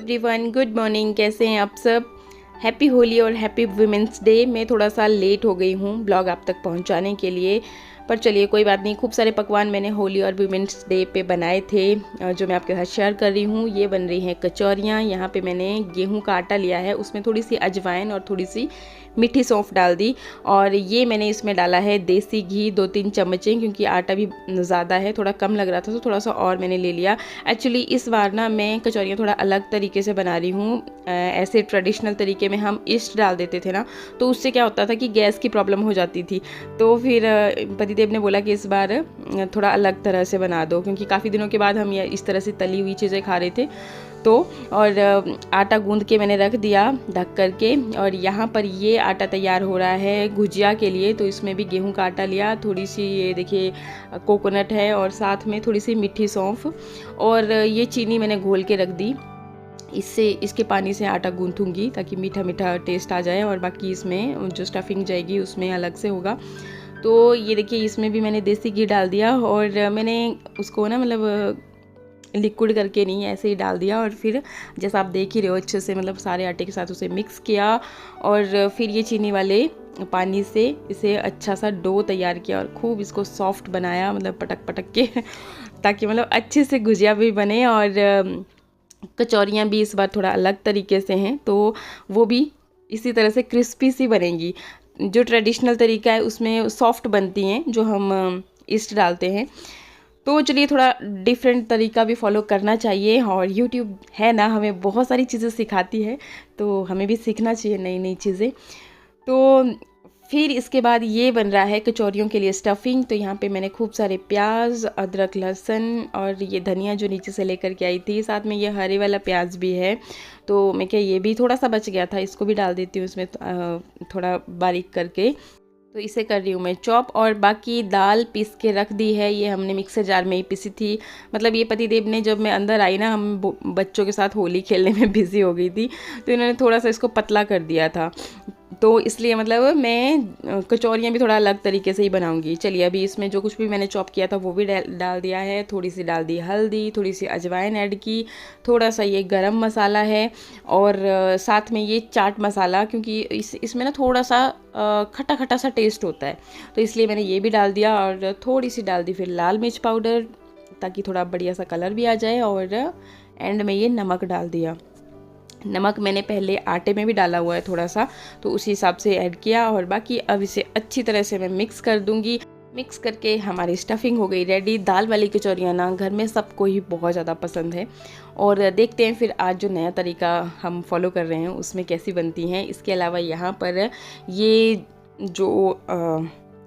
Everyone, good morning. कैसे हैं आप सब? हैप्पी होली और हैप्पी वुमेंस डे। मैं थोड़ा सा लेट हो गई हूँ ब्लॉग आप तक पहुँचाने के लिए, पर चलिए कोई बात नहीं। खूब सारे पकवान मैंने होली और वुमेंस डे पे बनाए थे जो मैं आपके साथ शेयर कर रही हूँ। ये बन रही हैं कचौरियाँ। यहाँ पे मैंने गेहूं का आटा लिया है, उसमें थोड़ी सी अजवाइन और थोड़ी सी मीठी सौंफ डाल दी, और ये मैंने इसमें डाला है देसी घी 2-3 चम्मचें, क्योंकि आटा भी ज़्यादा है, थोड़ा कम लग रहा था तो थोड़ा सा और मैंने ले लिया। एक्चुअली इस बार ना मैं कचौरियाँ थोड़ा अलग तरीके से बना रही हूँ। ऐसे ट्रेडिशनल तरीके में हम ईस्ट डाल देते थे ना, तो उससे क्या होता था कि गैस की प्रॉब्लम हो जाती थी। तो फिर पतिदेव ने बोला कि इस बार थोड़ा अलग तरह से बना दो, क्योंकि काफ़ी दिनों के बाद हम ये इस तरह से तली हुई चीज़ें खा रहे थे। तो और आटा गूंद के मैंने रख दिया ढक करके, और यहाँ पर ये आटा तैयार हो रहा है गुजिया के लिए। तो इसमें भी गेहूं का आटा लिया, थोड़ी सी ये देखिए कोकोनट है, और साथ में थोड़ी सी मीठी सौंफ, और ये चीनी मैंने घोल के रख दी। इसके पानी से आटा गूंथूंगी ताकि मीठा मीठा टेस्ट आ जाए, और बाकी इसमें जो स्टफिंग जाएगी उसमें अलग से होगा। तो ये देखिए इसमें भी मैंने देसी घी डाल दिया, और मैंने उसको ना मतलब लिक्विड करके नहीं, ऐसे ही डाल दिया। और फिर जैसा आप देख ही रहे हो अच्छे से मतलब सारे आटे के साथ उसे मिक्स किया, और फिर ये चीनी वाले पानी से इसे अच्छा सा डो तैयार किया और खूब इसको सॉफ्ट बनाया, मतलब पटक पटक के ताकि मतलब अच्छे से गुजिया भी बने। और कचौरियाँ भी इस बार थोड़ा अलग तरीके से हैं, तो वो भी इसी तरह से क्रिस्पी सी बनेंगी। जो ट्रेडिशनल तरीका है उसमें सॉफ्ट बनती हैं, जो हम ईस्ट डालते हैं। तो चलिए थोड़ा डिफरेंट तरीका भी फॉलो करना चाहिए, और यूट्यूब है ना, हमें बहुत सारी चीज़ें सिखाती है, तो हमें भी सीखना चाहिए नई नई चीज़ें। तो फिर इसके बाद ये बन रहा है कचौरियों के लिए स्टफिंग। तो यहाँ पे मैंने खूब सारे प्याज, अदरक, लहसुन और ये धनिया जो नीचे से लेकर के आई थी, साथ में ये हरे वाला प्याज भी है। तो मैं क्या ये भी थोड़ा सा बच गया था, इसको भी डाल देती हूँ इसमें थोड़ा बारीक करके। तो इसे कर रही हूँ मैं चॉप, और बाकी दाल पीस के रख दी है। ये हमने मिक्सर जार में ही पीसी थी। मतलब ये पतिदेव ने, जब मैं अंदर आई ना, हम बच्चों के साथ होली खेलने में बिज़ी हो गई थी, तो इन्होंने थोड़ा सा इसको पतला कर दिया था। तो इसलिए मतलब मैं कचौरियाँ भी थोड़ा अलग तरीके से ही बनाऊंगी। चलिए अभी इसमें जो कुछ भी मैंने चॉप किया था वो भी डाल दिया है। थोड़ी सी डाल दी हल्दी, थोड़ी सी अजवाइन ऐड की, थोड़ा सा ये गरम मसाला है, और साथ में ये चाट मसाला, क्योंकि इसमें ना थोड़ा सा खट्टा खट्टा सा टेस्ट होता है, तो इसलिए मैंने ये भी डाल दिया। और थोड़ी सी डाल दी फिर लाल मिर्च पाउडर, ताकि थोड़ा बढ़िया सा कलर भी आ जाए। और एंड में ये नमक डाल दिया। नमक मैंने पहले आटे में भी डाला हुआ है थोड़ा सा, तो उसी हिसाब से ऐड किया। और बाकी अब इसे अच्छी तरह से मैं मिक्स कर दूंगी। मिक्स करके हमारी स्टफिंग हो गई रेडी। दाल वाली कचौरियाँ ना घर में सबको ही बहुत ज़्यादा पसंद है, और देखते हैं फिर आज जो नया तरीका हम फॉलो कर रहे हैं उसमें कैसी बनती हैं। इसके अलावा यहाँ पर ये जो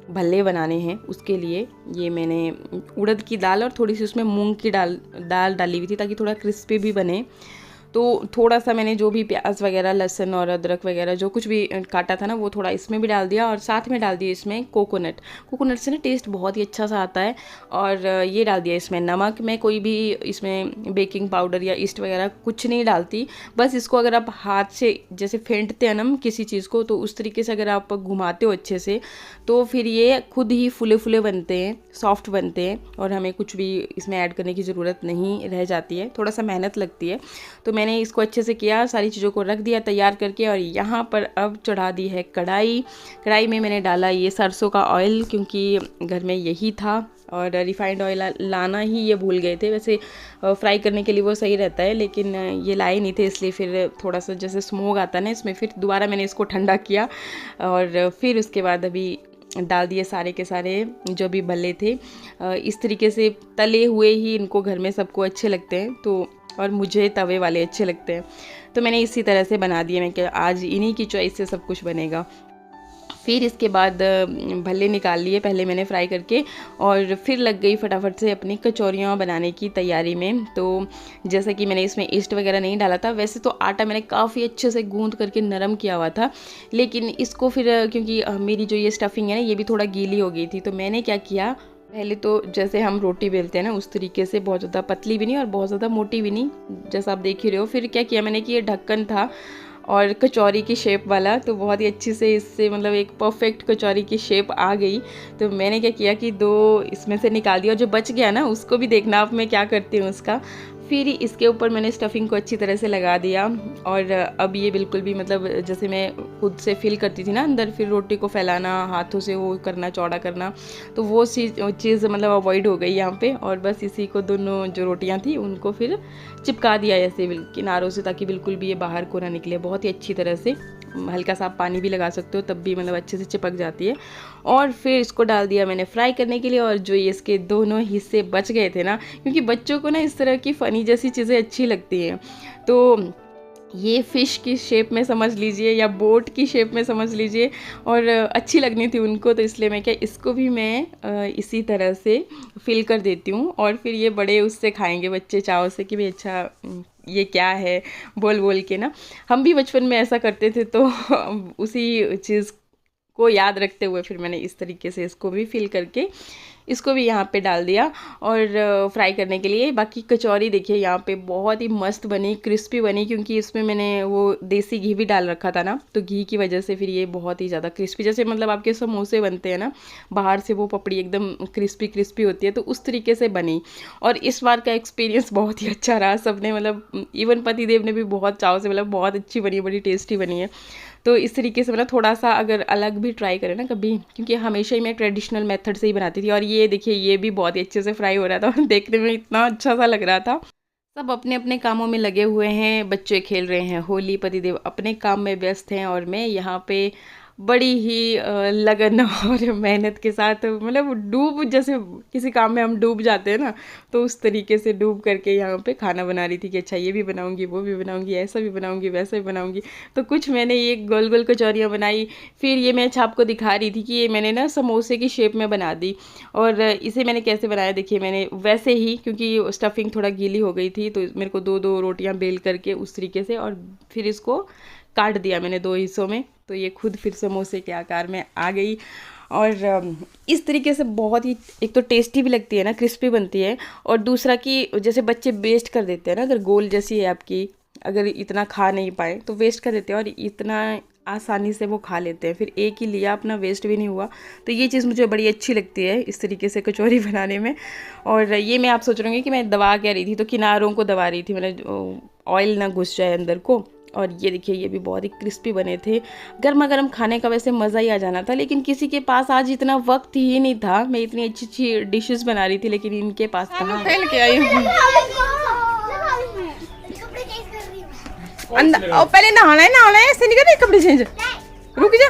भल्ले बनाने हैं उसके लिए ये मैंने उड़द की दाल और थोड़ी सी उसमें मूंग की दाल डाली हुई थी, ताकि थोड़ा क्रिस्पी भी बने। तो थोड़ा सा मैंने जो भी प्याज वगैरह, लहसुन और अदरक वगैरह जो कुछ भी काटा था ना, वो थोड़ा इसमें भी डाल दिया, और साथ में डाल दिया इसमें कोकोनट से ना टेस्ट बहुत ही अच्छा सा आता है। और ये डाल दिया इसमें नमक। मैं कोई भी इसमें बेकिंग पाउडर या ईस्ट वगैरह कुछ नहीं डालती, बस इसको अगर आप हाथ से जैसे फेंटते हैं ना किसी चीज़ को, तो उस तरीके से अगर आप घुमाते हो अच्छे से, तो फिर ये खुद ही फुले फुले बनते हैं, सॉफ्ट बनते हैं, और हमें कुछ भी इसमें ऐड करने की ज़रूरत नहीं रह जाती है। थोड़ा सा मेहनत लगती है, तो मैंने इसको अच्छे से किया, सारी चीज़ों को रख दिया तैयार करके। और यहाँ पर अब चढ़ा दी है कढ़ाई में मैंने डाला ये सरसों का ऑयल, क्योंकि घर में यही था, और रिफाइंड ऑयल लाना ही ये भूल गए थे। वैसे फ्राई करने के लिए वो सही रहता है, लेकिन ये लाए नहीं थे, इसलिए फिर थोड़ा सा जैसे स्मोक आता है ना इसमें, फिर दोबारा मैंने इसको ठंडा किया, और फिर उसके बाद अभी डाल दिए सारे के सारे जो भी भल्ले थे। इस तरीके से तले हुए ही इनको घर में सबको अच्छे लगते हैं, तो और मुझे तवे वाले अच्छे लगते हैं, तो मैंने इसी तरह से बना दिए। मैं कि आज इन्हीं की चॉइस से सब कुछ बनेगा। फिर इसके बाद भल्ले निकाल लिए पहले मैंने फ्राई करके, और फिर लग गई फटाफट से अपनी कचौरियाँ बनाने की तैयारी में। तो जैसा कि मैंने इसमें ईस्ट वगैरह नहीं डाला था, वैसे तो आटा मैंने काफ़ी अच्छे से गूंद करके नरम किया हुआ था, लेकिन इसको फिर क्योंकि मेरी जो ये स्टफिंग है ना, ये भी थोड़ा गीली हो गई थी, तो मैंने क्या किया, पहले तो जैसे हम रोटी बेलते हैं ना उस तरीके से, बहुत ज़्यादा पतली भी नहीं और बहुत ज़्यादा मोटी भी नहीं, जैसा आप देख ही रहे हो। फिर क्या किया मैंने कि ये ढक्कन था और कचौरी की शेप वाला, तो बहुत ही अच्छी से इससे मतलब एक परफेक्ट कचौरी की शेप आ गई। तो मैंने क्या किया कि 2 इसमें से निकाल दिया, और जो बच गया ना उसको भी देखना आप मैं क्या करती हूँ उसका। फिर इसके ऊपर मैंने स्टफिंग को अच्छी तरह से लगा दिया और अब ये बिल्कुल भी मतलब जैसे मैं खुद से फिल करती थी ना अंदर, फिर रोटी को फैलाना, हाथों से वो करना, चौड़ा करना, तो वो चीज़ मतलब अवॉइड हो गई यहाँ पे। और बस इसी को दोनों जो रोटियाँ थी उनको फिर चिपका दिया ऐसे किनारों से, ताकि बिल्कुल भी ये बाहर को ना निकले। बहुत ही अच्छी तरह से, हल्का सा आप पानी भी लगा सकते हो तब भी मतलब अच्छे से चिपक जाती है। और फिर इसको डाल दिया मैंने फ्राई करने के लिए। और जो ये इसके दोनों हिस्से बच गए थे ना, क्योंकि बच्चों को ना इस तरह की फ़नी जैसी चीज़ें अच्छी लगती हैं, तो ये फ़िश की शेप में समझ लीजिए या बोट की शेप में समझ लीजिए, और अच्छी लगनी थी उनको, तो इसलिए मैं क्या इसको भी मैं इसी तरह से फिल कर देती हूँ। और फिर ये बड़े उससे खाएंगे बच्चे चाव से कि भाई अच्छा ये क्या है, बोल बोल के ना। हम भी बचपन में ऐसा करते थे, तो उसी चीज़ को याद रखते हुए फिर मैंने इस तरीके से इसको भी फिल करके इसको भी यहाँ पे डाल दिया और फ्राई करने के लिए। बाकी कचौरी देखिए यहाँ पे बहुत ही मस्त बनी, क्रिस्पी बनी, क्योंकि इसमें मैंने वो देसी घी भी डाल रखा था ना, तो घी की वजह से फिर ये बहुत ही ज़्यादा क्रिस्पी, जैसे मतलब आपके समोसे बनते हैं ना, बाहर से वो पपड़ी एकदम क्रिस्पी क्रिस्पी होती है, तो उस तरीके से बनी। और इस बार का एक्सपीरियंस बहुत ही अच्छा रहा। सबने मतलब इवन पतिदेव ने भी बहुत चाव से मतलब बहुत अच्छी बनी, बड़ी टेस्टी बनी है। तो इस तरीके से मतलब थोड़ा सा अगर अलग भी ट्राई करें ना कभी, क्योंकि हमेशा ही मैं ट्रेडिशनल मेथड से ही बनाती थी। और ये देखिए ये भी बहुत ही अच्छे से फ्राई हो रहा था और देखने में इतना अच्छा सा लग रहा था। सब अपने अपने कामों में लगे हुए हैं, बच्चे खेल रहे हैं होली, पतिदेव अपने काम में व्यस्त हैं, और मैं यहाँ पे बड़ी ही लगन और मेहनत के साथ मतलब डूब, जैसे किसी काम में हम डूब जाते हैं ना, तो उस तरीके से डूब करके यहाँ पे खाना बना रही थी कि अच्छा ये भी बनाऊंगी, वो भी बनाऊंगी, ऐसा भी बनाऊंगी, वैसा भी बनाऊंगी। तो कुछ मैंने ये गोल गोल कचौरियाँ बनाई। फिर ये मैं आपको दिखा रही थी कि ये मैंने ना समोसे की शेप में बना दी। और इसे मैंने कैसे बनाया देखिए, मैंने वैसे ही, क्योंकि स्टफिंग थोड़ा गीली हो गई थी, तो मेरे को दो दो रोटियाँ बेल करके उस तरीके से, और फिर इसको काट दिया मैंने दो हिस्सों में, तो ये खुद फिर समोसे के आकार में आ गई। और इस तरीके से बहुत ही, एक तो टेस्टी भी लगती है ना, क्रिस्पी बनती है, और दूसरा कि जैसे बच्चे वेस्ट कर देते हैं ना, अगर गोल जैसी है आपकी, अगर इतना खा नहीं पाए तो वेस्ट कर देते हैं, और इतना आसानी से वो खा लेते हैं। फिर एक ही लिया, अपना वेस्ट भी नहीं हुआ, तो ये चीज़ मुझे बड़ी अच्छी लगती है इस तरीके से कचौरी बनाने में। और ये मैं आप सोच रहे होंगे कि मैं दबा क्या रही थी, तो किनारों को दबा रही थी, मैंने ऑयल ना घुस जाए अंदर को। और ये देखिए ये भी बहुत ही क्रिस्पी बने थे। गर्मा गर्म खाने का वैसे मज़ा ही आ जाना था, लेकिन किसी के पास आज इतना वक्त ही नहीं था। मैं इतनी अच्छी अच्छी डिशेस बना रही थी, लेकिन इनके पास कहाँ। फैल के आई हूँ अंदर, और पहले नहाना है, ऐसे नहीं करना कपड़े चेंज, रुक जा।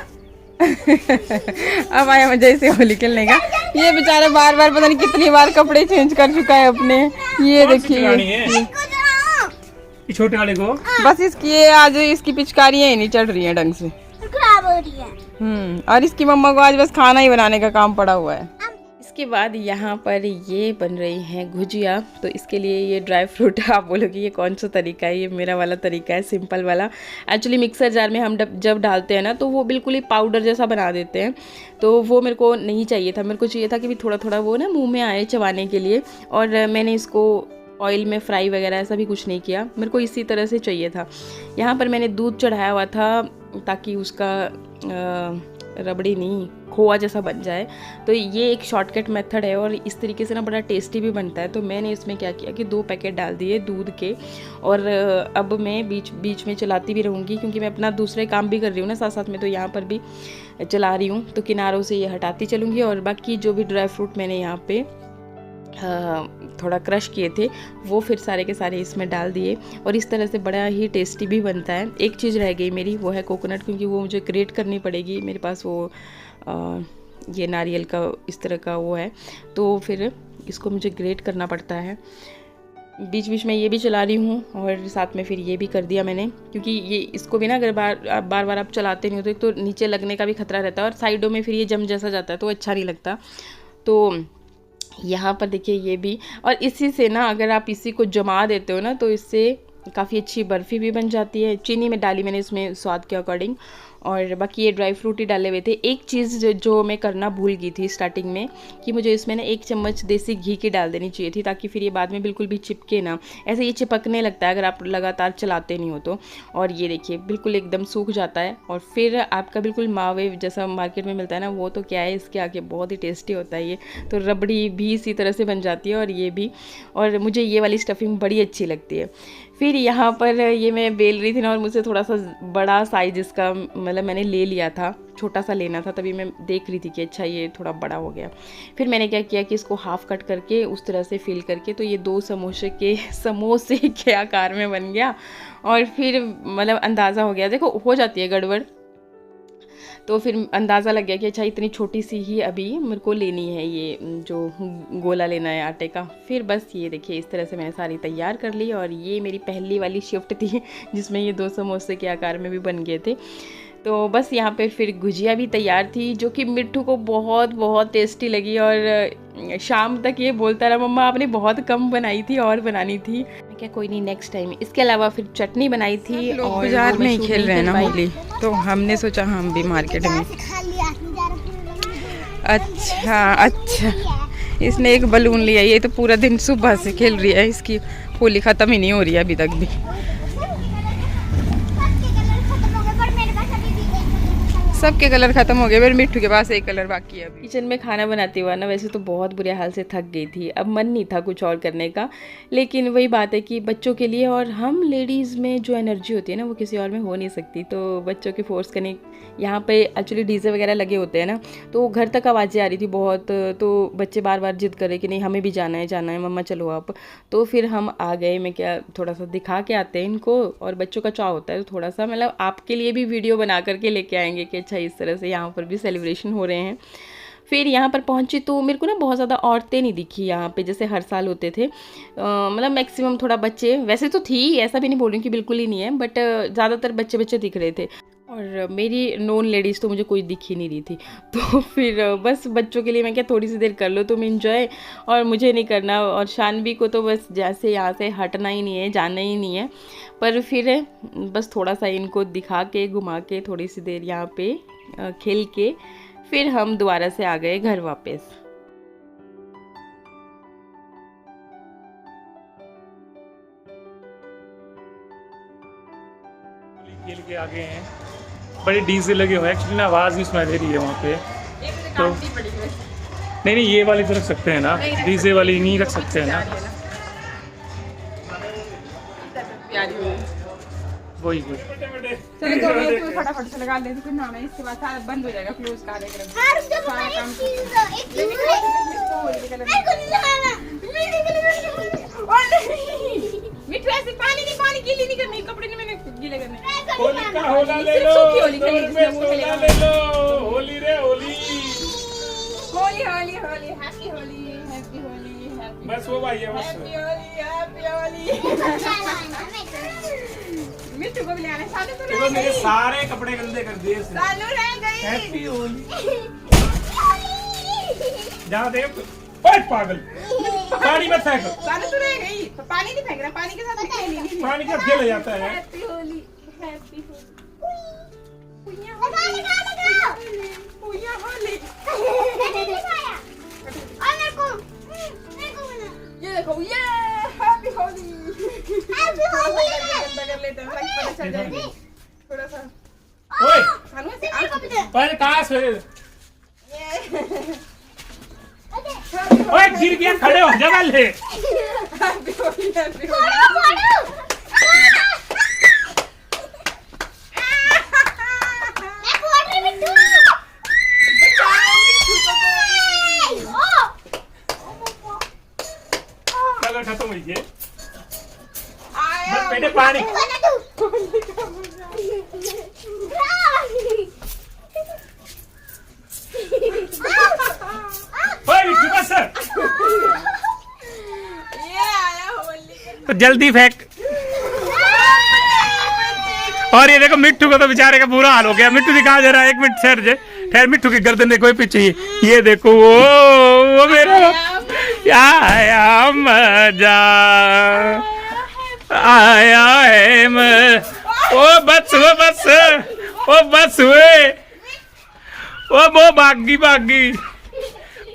अब आया मजा इसे होली खेलने का। ये बेचारा बार बार पता नहीं कितनी बार कपड़े चेंज कर चुका है अपने। ये देखिए छोटे वाले को बस इसकी आज इसकी पिचकारियां ही नहीं चढ़ रही हैं ढंग से, खराब हो रही है। और इसकी मम्मा को आज बस खाना ही बनाने का काम पड़ा हुआ है। इसके बाद यहाँ पर ये बन रही हैं गुजिया। तो इसके लिए ये ड्राई फ्रूट, आप बोलोगे ये कौन सा तरीका है, ये मेरा वाला तरीका है, सिंपल वाला। एक्चुअली मिक्सर जार में हम जब डालते हैं ना, तो वो बिल्कुल ही पाउडर जैसा बना देते हैं, तो वो मेरे को नहीं चाहिए था। मेरे को चाहिए था कि भी थोड़ा थोड़ा वो ना मुँह में आए चबाने के लिए। और मैंने इसको ऑयल में फ्राई वगैरह ऐसा भी कुछ नहीं किया, मेरे को इसी तरह से चाहिए था। यहाँ पर मैंने दूध चढ़ाया हुआ था ताकि उसका रबड़ी नहीं, खोआ जैसा बन जाए। तो ये एक शॉर्टकट मेथड है, और इस तरीके से ना बड़ा टेस्टी भी बनता है। तो मैंने इसमें क्या किया कि 2 पैकेट डाल दिए दूध के, और अब मैं बीच बीच में चलाती भी रहूँगी, क्योंकि मैं अपना दूसरे काम भी कर रही हूँ ना साथ साथ में, तो यहाँ पर भी चला रही हूँ। तो किनारों से ये हटाती चलूँगी, और बाकी जो भी ड्राई फ्रूट मैंने यहाँ पे थोड़ा क्रश किए थे वो फिर सारे के सारे इसमें डाल दिए, और इस तरह से बड़ा ही टेस्टी भी बनता है। एक चीज़ रह गई मेरी, वो है कोकोनट, क्योंकि वो मुझे ग्रेट करनी पड़ेगी। मेरे पास वो ये नारियल का इस तरह का वो है, तो फिर इसको मुझे ग्रेट करना पड़ता है। बीच बीच में ये भी चला रही हूँ, और साथ में फिर ये भी कर दिया मैंने, क्योंकि ये इसको भी ना अगर बार बार आप चलाते नहीं हो तो एक तो नीचे लगने का भी खतरा रहता है, और साइडों में फिर ये जम जैसा जाता है तो अच्छा नहीं लगता। तो यहाँ पर देखिए ये भी, और इसी से ना अगर आप इसी को जमा देते हो ना, तो इससे काफ़ी अच्छी बर्फ़ी भी बन जाती है। चीनी में डाली मैंने इसमें स्वाद के अकॉर्डिंग, और बाकी ये ड्राई फ्रूट ही डाले हुए थे। एक चीज़ जो मैं करना भूल गई थी स्टार्टिंग में कि मुझे इसमें ना 1 चम्मच देसी घी की डाल देनी चाहिए थी, ताकि फिर ये बाद में बिल्कुल भी चिपके ना। ऐसे ये चिपकने लगता है अगर आप लगातार चलाते नहीं हो तो। और ये देखिए बिल्कुल एकदम सूख जाता है और फिर आपका बिल्कुल मावे जैसा मार्केट में मिलता है ना, वो तो क्या है, इसके आगे बहुत ही टेस्टी होता है ये। तो रबड़ी भी इसी तरह से बन जाती है और ये भी। और मुझे ये वाली स्टफिंग बड़ी अच्छी लगती है। फिर यहाँ पर ये मैं बेल रही थी ना, और मुझसे थोड़ा सा बड़ा साइज इसका मतलब मैंने ले लिया था, छोटा सा लेना था, तभी मैं देख रही थी कि अच्छा ये थोड़ा बड़ा हो गया। फिर मैंने क्या किया कि इसको हाफ कट करके उस तरह से फिल करके, तो ये 2 समोसे के आकार में बन गया। और फिर मतलब अंदाज़ा हो गया, देखो हो जाती है गड़बड़, तो फिर अंदाज़ा लग गया कि अच्छा इतनी छोटी सी ही अभी मेरे को लेनी है, ये जो गोला लेना है आटे का। फिर बस ये देखिए इस तरह से मैंने सारी तैयार कर ली। और ये मेरी पहली वाली शिफ्ट थी जिसमें ये 2 समोसे के आकार में भी बन गए थे। तो बस यहाँ पे फिर गुजिया भी तैयार थी, जो कि मिट्ठू को बहुत बहुत टेस्टी लगी। और शाम तक ये बोलता रहा मम्मा आपने बहुत कम बनाई थी और बनानी थी। मैं क्या कोई नहीं नेक्स्ट टाइम। इसके अलावा फिर चटनी बनाई थी। और बाजार में ही खेल रहे हैं ना होली, तो हमने सोचा हम भी मार्केट में। अच्छा इसने एक बलून लिया, ये तो पूरा दिन सुबह से खेल रही है, इसकी होली ख़त्म ही नहीं हो रही है अभी तक भी। सबके कलर खत्म हो गए, फिर मिट्ठू के पास एक कलर बाकी है। किचन में खाना बनाते हुआ ना वैसे तो बहुत बुरे हाल से थक गई थी, अब मन नहीं था कुछ और करने का। लेकिन वही बात है कि बच्चों के लिए और हम लेडीज़ में जो एनर्जी होती है ना, वो किसी और में हो नहीं सकती। तो बच्चों के फोर्स करने, यहाँ पे एक्चुअली डीजे वगैरह लगे होते हैं ना, तो घर तक आवाज़ें आ रही थी बहुत। तो बच्चे बार बार जिद करे कि नहीं हमें भी जाना है मम्मा चलो आप। तो फिर हम आ गए, मैं क्या थोड़ा सा दिखा के आते हैं इनको। और बच्चों का चाव होता है तो थोड़ा सा मतलब आपके लिए भी वीडियो बना करके लेके आएंगे कि अच्छा इस तरह से यहाँ पर भी सेलिब्रेशन हो रहे हैं। फिर यहाँ पर पहुँची तो मेरे को ना बहुत ज़्यादा औरतें नहीं दिखी यहाँ पे जैसे हर साल होते थे। मतलब मैक्सिमम थोड़ा बच्चे, वैसे तो थी, ऐसा भी नहीं बोल रही हूँ कि बिल्कुल ही नहीं है, बट ज़्यादातर बच्चे दिख रहे थे। और मेरी नॉन लेडीज़ तो मुझे कोई दिख ही नहीं रही थी। तो फिर बस बच्चों के लिए मैं क्या थोड़ी सी देर कर लो तुम इंजॉय, और मुझे नहीं करना। और शानवी को तो बस जैसे यहाँ से हटना ही नहीं है, जाना ही नहीं है। पर फिर बस थोड़ा सा इनको दिखा के घुमा के थोड़ी सी देर यहाँ पे खेल के फिर हम दोबारा से आ गए घर वापस। खेल के आगे हैं, बड़े डीजे लगे हुए हैं। एक्चुअली ना आवाज़ नहीं सुनाई दे रही है वहाँ पे, तो नहीं ये वाली तो रख सकते हैं ना, डीजे वाली नहीं रख सकते हैं ना, वही चलो तो फटाफट से लगा लेते, फिर नहाना, इसके बाद सारा बंद हो जाएगा, क्लोज कार्यक्रम सारा काम। मिट्टू ऐसे पानी गीली नहीं करनी, कपड़े नहीं मैंने गीले करने। होली का होला ले लो, होली रे होली, हैप्पी होली, बस वो भाई है, बस हैप्पी होली। मिट्टू को भी ले आना, सानू तो देखो मेरे सारे कपड़े गंदे कर दिए इसने। सानू रह गई। हैप्पी होली। जा दे, ओए पागल, पानी मत फेंक। सानू तो रह गई, तो पानी नहीं फेंक रहा, पानी के साथ खेल पानी का खेल जाता है। हैप्पी होली। ये देखो, ये हैप्पी होली। कर लेते हैं, पता चल जाएगी थोड़ा सा। ओए सानू पहले कहाँ से, ओए गिर गया, खड़े हो जा ले। हैप्पी होली। चलो खत्म हुई है, बस बेटे पानी। तो जल्दी फेंक। और ये देखो मिट्टू का तो बेचारे का बुरा हाल हो गया। मिट्टू दिखा जरा, 1 मिनट ठहर, मिट्टू की गर्दन देखो पीछे, ये देखो वो मेरा आया मजा आया है। ओ बस ओ बस हुए, ओ वो भागी,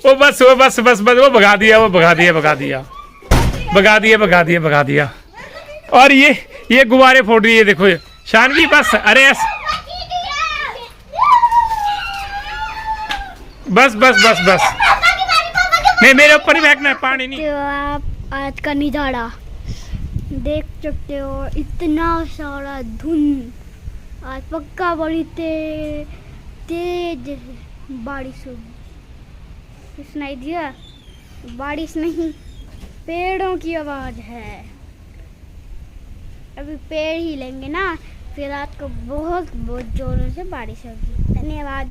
ओ बस वो भगा दिया। और ये गुब्बारे फोड़ रही है, देखो ये शानवी बस। अरे बस नहीं, मेरे ऊपर ही फेंकना है, पानी नहीं। तो आप आज का नजारा देख सकते हो, इतना सारा धुंध। आज पक्का बड़ी तेज बारिश होगी। सुनाई दिया? बारिश नहीं, पेड़ों की आवाज है। अभी पेड़ ही लेंगे ना, फिर रात को बहुत जोरों से बारिश होगी। धन्यवाद।